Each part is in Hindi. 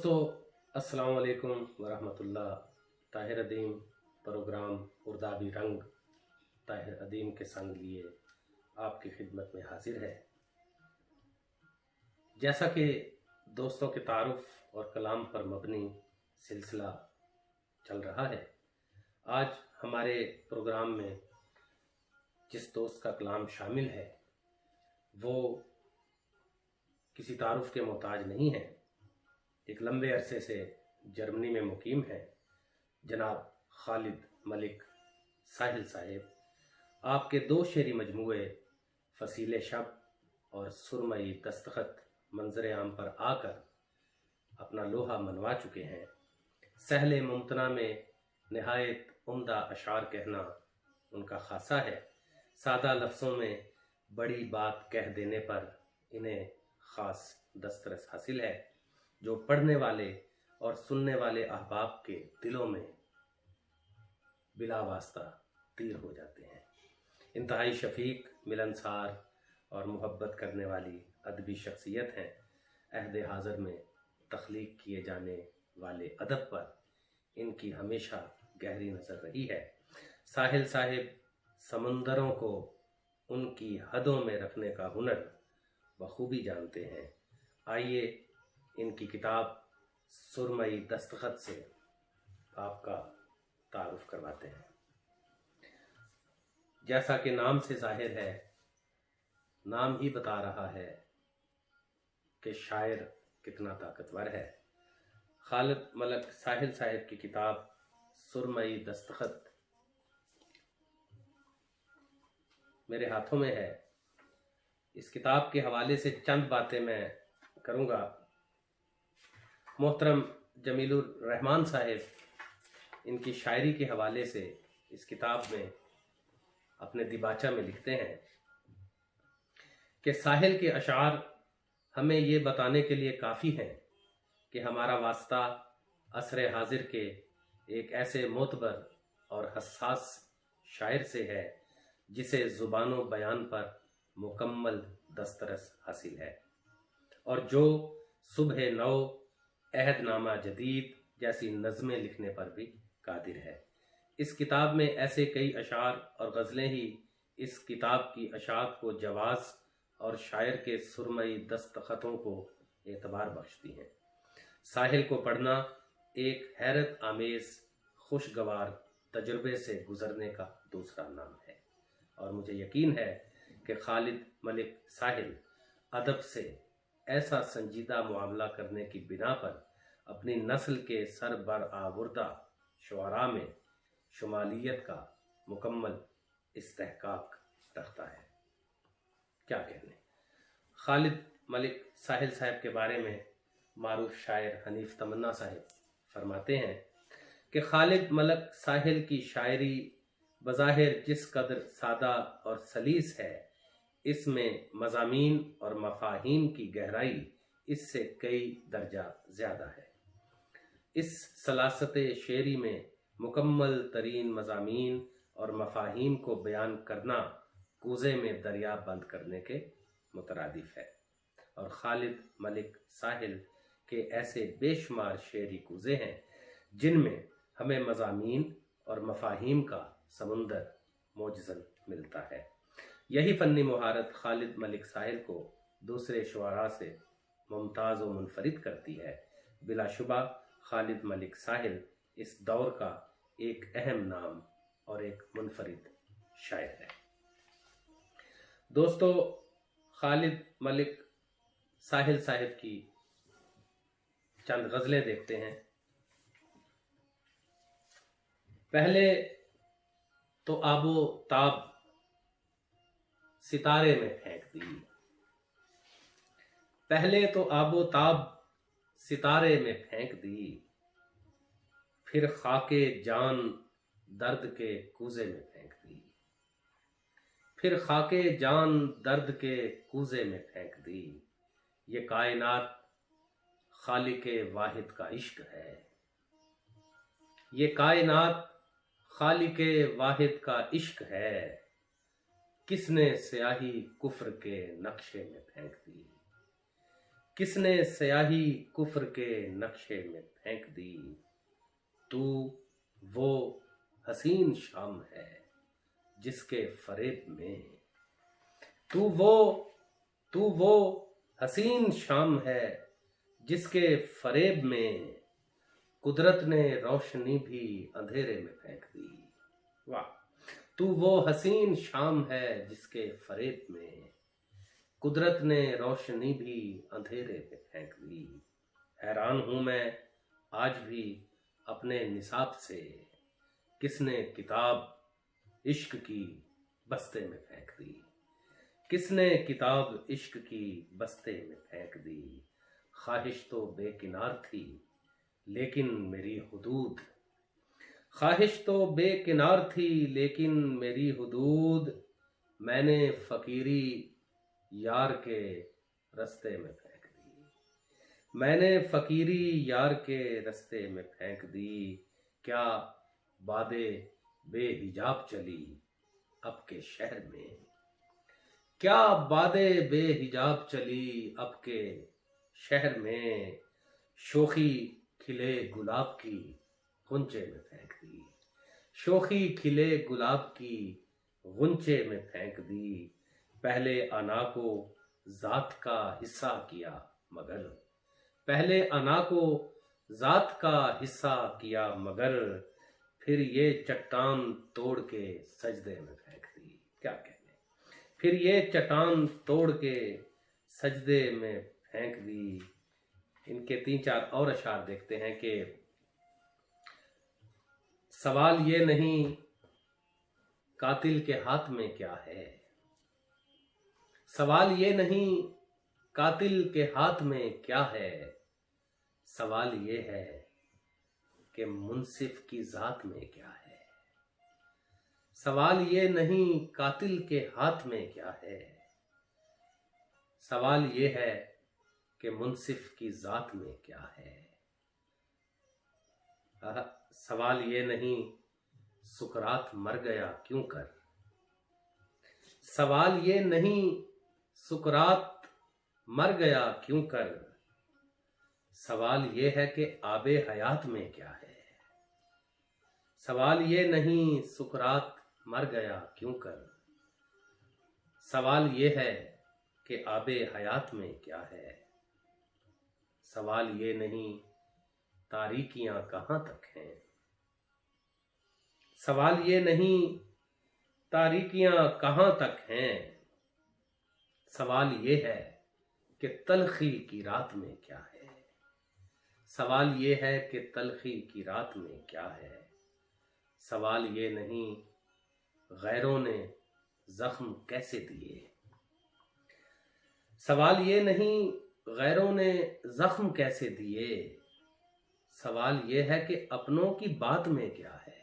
दोस्तों, अस्सलाम वालेकुम वरहमतुल्लाह। ताहिर अदीम प्रोग्राम उर्दाबी रंग ताहिर अदीम के संग लिए आपकी खिदमत में हाजिर है। जैसा कि दोस्तों के तारुफ और कलाम पर मबनी सिलसिला चल रहा है, आज हमारे प्रोग्राम में जिस दोस्त का कलाम शामिल है वो किसी तारुफ के मोहताज नहीं है। एक लंबे अरसे से जर्मनी में मुकीम है जनाब खालिद मलिक साहिल साहिब। आपके दो शेरी मजमूए फसीले शब और सुरमई दस्तखत मंजर आम पर आकर अपना लोहा मनवा चुके हैं। सहले मुमतना में नहायत उम्दा अशार कहना उनका खासा है। सादा लफ्ज़ों में बड़ी बात कह देने पर इन्हें ख़ास दस्तरस हासिल है, जो पढ़ने वाले और सुनने वाले अहबाब के दिलों में बिला वास्ता तीर हो जाते हैं। इंतहाई शफीक, मिलनसार और मोहब्बत करने वाली अदबी शख्सियत हैं। अहद हाज़र में तख्लीक किए जाने वाले अदब पर इनकी हमेशा गहरी नज़र रही है। साहिल साहिब समंदरों को उनकी हदों में रखने का हुनर बखूबी जानते हैं। आइए इनकी किताब सुरमई दस्तखत से आपका तारुफ करवाते हैं। जैसा कि नाम से जाहिर है, नाम ही बता रहा है कि शायर कितना ताकतवर है। खालिद मलिक साहिल साहिब की किताब सुरमई दस्तखत मेरे हाथों में है। इस किताब के हवाले से चंद बातें मैं करूँगा। मोहतरम जमीलुर रहमान साहिब इनकी शायरी के हवाले से इस किताब में अपने दिबाचा में लिखते हैं कि साहिल के अशार हमें ये बताने के लिए काफ़ी हैं कि हमारा वास्ता असर हाजिर के एक ऐसे मोतबर और हसास शायर से है जिसे ज़ुबानो बयान पर मुकम्मल दस्तरस हासिल है और जो सुबह नौ, अहदनामा जदीद जैसी नज़में लिखने पर भी कादिर है। इस किताब में ऐसे कई अशार और गज़लें ही इस किताब की अशात को जवाज़ और शायर के सुरमई दस्तखतों को एतबार बख्शती हैं। साहिल को पढ़ना एक हैरत आमेज़ खुशगवार तजुर्बे से गुज़रने का दूसरा नाम है और मुझे यकीन है कि खालिद मलिक साहिल अदब से ऐसा संजीदा मुआमला करने की बिना पर अपनी नस्ल के सरबर आवुर्दा शुआरा में शुमालियत का मुकम्मल इस्तेहकाक रखता है। क्या कहने। खालिद मलिक साहिल साहब के बारे में मारूफ शायर हनीफ तमन्ना साहब फरमाते हैं कि खालिद मलिक साहिल की शायरी बज़ाहिर जिस कदर सादा और सलीस है, इसमें मज़ामीन और मफ़ाहीम की गहराई इससे कई दर्जा ज़्यादा है। इस सलासत शेरी में मुकम्मल तरीन मज़ामीन और मफ़ाहीम को बयान करना कूज़े में दरिया बंद करने के मुतरादिफ है और खालिद मलिक साहिल के ऐसे बेशुमार शेरी कूज़े हैं जिनमें हमें मज़ामीन और मफ़ाहीम का समुंदर मोजज़न मिलता है। यही फ़न्नी मुहारत खालिद मलिक साहिल को दूसरे शुआरा से मुमताज़ व मुनफरिद करती है। बिलाशुबा खालिद मलिक साहिल इस दौर का एक अहम नाम और एक मुनफरिद शायर है। दोस्तों, खालिद मलिक साहिल साहिब की चंद गज़लें देखते हैं। पहले तो आबो ताब सितारे में फेंक दी, पहले तो आबो ताब सितारे में फेंक दी, फिर खाके जान दर्द के कूजे में फेंक दी, फिर खाके जान दर्द के कूजे में फेंक दी। ये कायनात खालिके वाहिद का इश्क है, ये कायनात खालिके वाहिद का इश्क है, किसने स्याही कुफ्र के नक्शे में फेंक दी, किसने स्याही कुफ्र के नक्शे में फेंक दी। तू वो हसीन शाम है जिसके फरेब में, तू वो हसीन शाम है जिसके फरेब में कुदरत ने रोशनी भी अंधेरे में फेंक दी। वाह। तू वो हसीन शाम है जिसके फरेब में कुदरत ने रोशनी भी अंधेरे में फेंक दी। हैरान हूं मैं आज भी अपने निसाब से, किसने किताब इश्क की बस्ते में फेंक दी। किसने किताब इश्क की बस्ते में फेंक दी। ख्वाहिश तो बेकिनार थी लेकिन मेरी हुदूद, ख्वाहिश तो बेकिनार थी लेकिन मेरी हुदूद मैंने फकीरी यार के रास्ते में फेंक दी। मैंने फकीरी यार के रास्ते में फेंक दी। क्या बादे बेहिजाब चली अब के शहर में, क्या बादे बेहिजाब चली अब के शहर में। शोखी खिले गुलाब की गुंचे में फेंक दी। शोखी खिले गुलाब की गुंचे में फेंक दी। पहले अना को जात का हिस्सा किया मगर, पहले अना को जात का हिस्सा किया मगर फिर ये चट्टान तोड़ के सजदे में फेंक दी। क्या कहने, फिर ये चट्टान तोड़ के सजदे में फेंक दी। इनके 3-4 और अशार देखते हैं कि सवाल ये नहीं कातिल के हाथ में क्या है, सवाल ये नहीं कातिल के हाथ में क्या है। सवाल ये है कि मुंसिफ की जात में क्या है। सवाल ये नहीं कातिल के हाथ में क्या है। सवाल ये है कि मुंसिफ की जात में क्या है। सवाल ये नहीं सुकरात मर गया क्यों कर। सवाल ये नहीं सुकरात मर गया क्यों कर। सवाल ये है कि आबे हयात में क्या है। सवाल ये नहीं सुकरात मर गया क्यों कर। सवाल ये है कि आबे हयात में क्या है। सवाल ये नहीं तारीकियां कहां तक हैं। सवाल ये नहीं तारीकियां कहां तक हैं। सवाल ये है कि तलखी की रात में क्या है। सवाल ये है कि तलखी की रात में क्या है। सवाल ये नहीं गैरों ने जख्म कैसे दिए। सवाल ये नहीं गैरों ने जख्म कैसे दिए। सवाल ये है कि अपनों की बात में क्या है।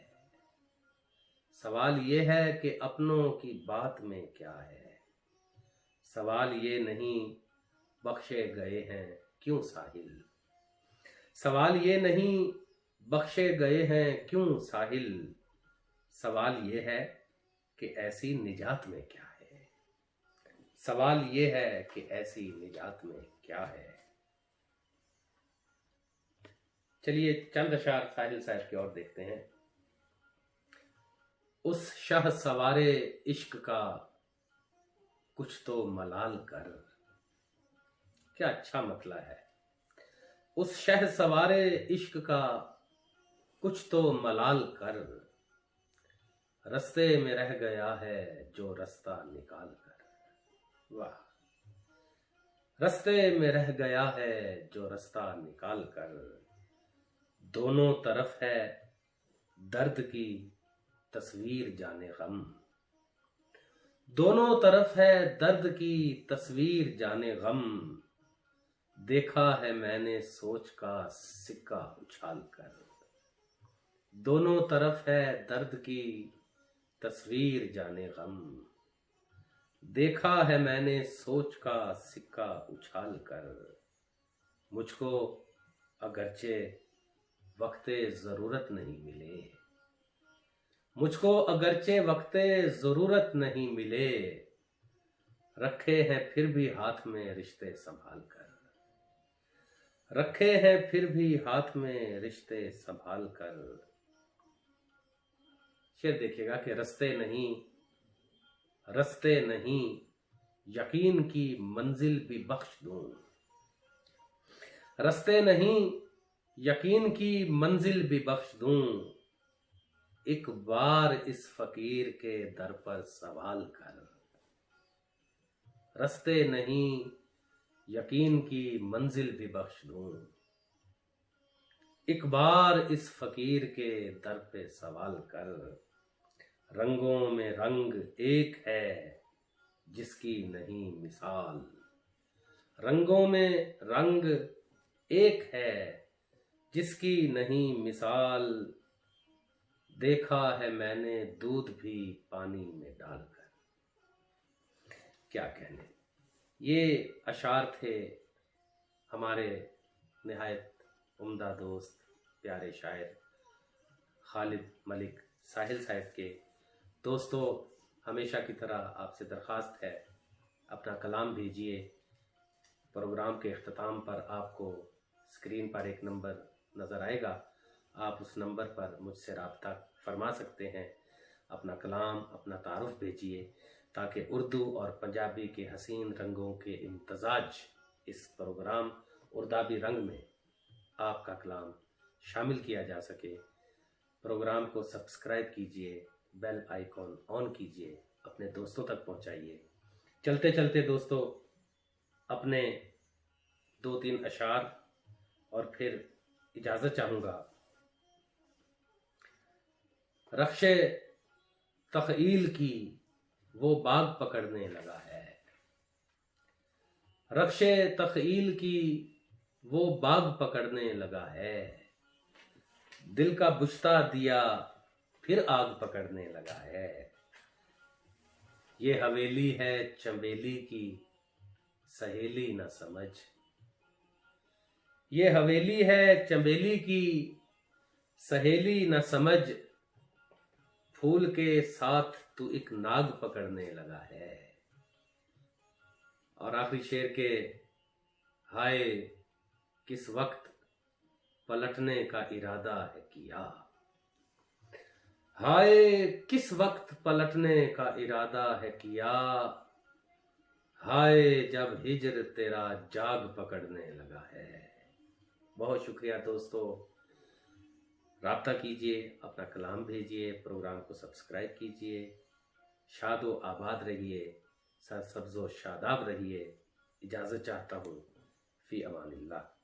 सवाल ये है कि अपनों की बात में क्या है। सवाल ये नहीं बख्शे गए हैं क्यों साहिल। सवाल ये नहीं बख्शे गए हैं क्यों साहिल। सवाल ये है कि ऐसी निजात में क्या है। सवाल ये है कि ऐसी निजात में क्या है। चलिए चंद अशार साहिल साहब की ओर देखते हैं। उस शाह सवारे इश्क का कुछ तो मलाल कर। क्या अच्छा मतला है। उस शह सवारे इश्क का कुछ तो मलाल कर। रस्ते में रह गया है जो रास्ता निकाल कर। वाह। रस्ते में रह गया है जो रास्ता निकाल कर। दोनों तरफ है दर्द की तस्वीर जाने गम। दोनों तरफ है दर्द की तस्वीर जाने गम। देखा है मैंने सोच का सिक्का उछाल कर। दोनों तरफ है दर्द की तस्वीर जाने गम। देखा है मैंने सोच का सिक्का उछाल कर। मुझको अगरचे वक्ते जरूरत नहीं मिले। मुझको अगरचे वक्ते जरूरत नहीं मिले। रखे हैं फिर भी हाथ में रिश्ते संभाल कर। रखे हैं फिर भी हाथ में रिश्ते संभाल कर। शेर देखिएगा कि रस्ते नहीं यकीन की मंजिल भी बख्श दूं। रस्ते नहीं यकीन की मंजिल भी बख्श दूं। एक बार इस फकीर के दर पर सवाल कर। रस्ते नहीं यकीन की मंजिल भी बख्श दूं। एक बार इस फकीर के दर पे सवाल कर। रंगों में रंग एक है जिसकी नहीं मिसाल। रंगों में रंग एक है जिसकी नहीं मिसाल। देखा है मैंने दूध भी पानी में डालकर। क्या कहने, ये अशार थे हमारे निहायत उम्दा दोस्त प्यारे शायर खालिद मलिक साहिल साहब के। दोस्तों, हमेशा की तरह आपसे दरख्वास्त है, अपना कलाम भेजिए। प्रोग्राम के अख्ताम पर आपको स्क्रीन पर एक नंबर नज़र आएगा, आप उस नंबर पर मुझसे रब्ता फरमा सकते हैं। अपना कलाम, अपना तारुफ भेजिए ताकि उर्दू और पंजाबी के हसीन रंगों के इम्तजाज इस प्रोग्राम उर्दाबी रंग में आपका कलाम शामिल किया जा सके। प्रोग्राम को सब्सक्राइब कीजिए, बेल आइकॉन ऑन कीजिए, अपने दोस्तों तक पहुंचाइए। चलते चलते दोस्तों, अपने 2-3 अशार और फिर इजाज़त चाहूँगा। रख्शे तख़ील की वो बाग पकड़ने लगा है। रख्शे तख़ील की वो बाग पकड़ने लगा है। दिल का बुझता दिया फिर आग पकड़ने लगा है। ये हवेली है चंबेली की सहेली न समझ। ये हवेली है चंबेली की सहेली न समझ। फूल के साथ तू एक नाग पकड़ने लगा है। और आखिरी शेर के, हाय किस वक्त पलटने का इरादा है किया। हाय किस वक्त पलटने का इरादा है किया। हाय जब हिज्र तेरा जाग पकड़ने लगा है। बहुत शुक्रिया दोस्तों, राब्ता कीजिए, अपना कलाम भेजिए, प्रोग्राम को सब्सक्राइब कीजिए। शादो आबाद रहिए, सरसब्ज़ो शादाब रहिए। इजाज़त चाहता हूँ। फ़ी अमानिल्लाह।